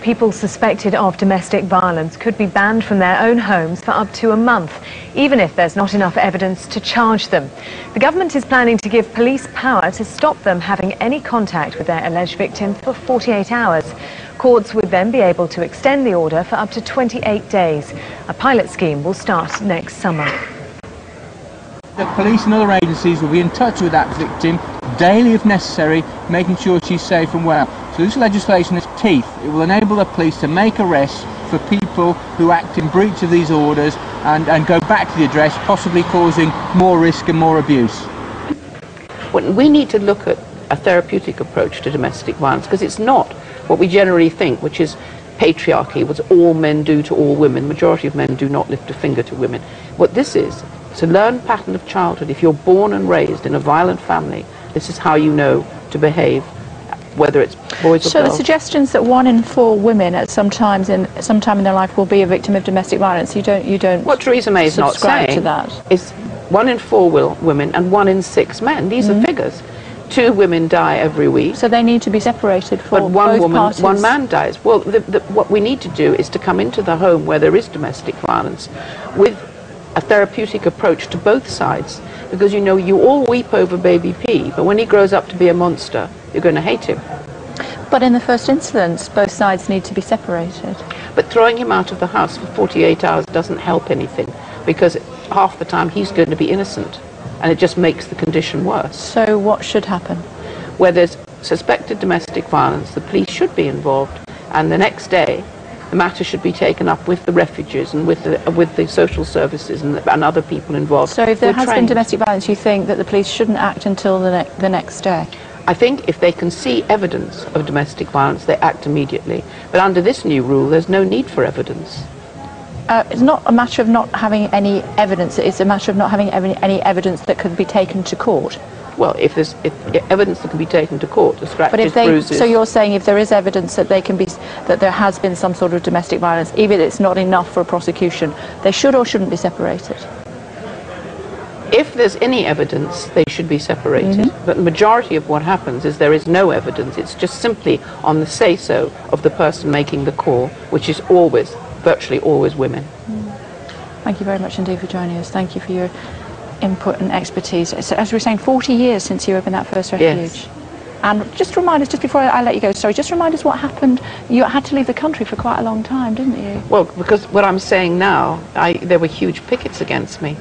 People suspected of domestic violence could be banned from their own homes for up to a month, even if there's not enough evidence to charge them. The government is planning to give police power to stop them having any contact with their alleged victim for 48 hours. Courts would then be able to extend the order for up to 28 days. A pilot scheme will start next summer. The police and other agencies will be in touch with that victim daily if necessary, making sure she's safe and well. So this legislation has teeth. It will enable the police to make arrests for people who act in breach of these orders and go back to the address, possibly causing more risk and more abuse. We need to look at a therapeutic approach to domestic violence, because it's not what we generally think, which is patriarchy, what all men do to all women. Majority of men do not lift a finger to women. What this is, it's a learned pattern of childhood. If you're born and raised in a violent family, this is how you know to behave, whether it's boys or girls. So the suggestions that 1 in 4 women at some time in their life will be a victim of domestic violence, you don't what Theresa May is not saying to that. Is 1 in 4 women and 1 in 6 men. These are figures. 2 women die every week. So they need to be separated for but 1 woman, parties. 1 man dies. Well, what we need to do is to come into the home where there is domestic violence with a therapeutic approach to both sides, because you know you all weep over baby P, but when he grows up to be a monster, you're going to hate him. But in the first instance, both sides need to be separated. But throwing him out of the house for 48 hours doesn't help anything, because half the time he's going to be innocent, and it just makes the condition worse. So what should happen? Where there's suspected domestic violence, the police should be involved, and the next day the matter should be taken up with the refugees and with the social services and other people involved. So if there has been domestic violence, you think that the police shouldn't act until the next day? I think if they can see evidence of domestic violence, they act immediately. But under this new rule, there's no need for evidence. It's not a matter of not having any evidence, it's a matter of not having any evidence that could be taken to court. Well, if there's evidence that can be taken to court, the scratches, bruises... So you're saying if there is evidence that there has been some sort of domestic violence, even if it's not enough for a prosecution, they should or shouldn't be separated? If there's any evidence, they should be separated. But the majority of what happens is there is no evidence. It's just simply on the say-so of the person making the call, which is always, virtually always women. Thank you very much indeed for joining us. Thank you for your input and expertise. So, as we were saying, 40 years since you opened that first refuge. Yes. And just remind us, just before I let you go, sorry, just remind us what happened. You had to leave the country for quite a long time, didn't you? Well, because what I'm saying now, there were huge pickets against me.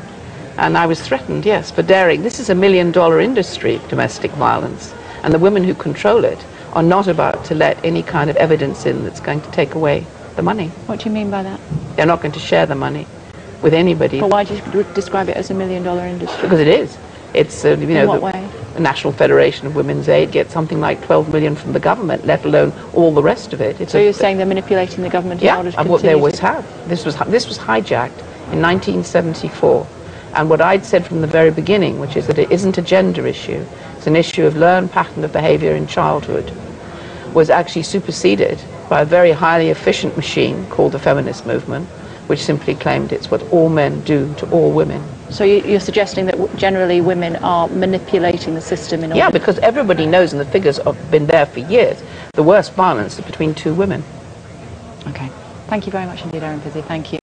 And I was threatened, yes, for daring. This is $1 million industry, domestic violence. And the women who control it are not about to let any kind of evidence in that's going to take away the money. What do you mean by that? They're not going to share the money with anybody. But why do you describe it as $1 million industry? Because it is. It's, you know, in what way? The National Federation of Women's Aid gets something like 12 million from the government, let alone all the rest of it. So you're saying they're manipulating the government in order to continue? Yeah, what they always have. This was hijacked in 1974. And what I'd said from the very beginning, which is that it isn't a gender issue, it's an issue of learned pattern of behavior in childhood, was actually superseded by a very highly efficient machine called the feminist movement, which simply claimed it's what all men do to all women. So you're suggesting that generally women are manipulating the system in order... Yeah, because everybody knows, and the figures have been there for years, the worst violence is between 2 women. Okay. Thank you very much indeed, Erin Pizzey. Thank you.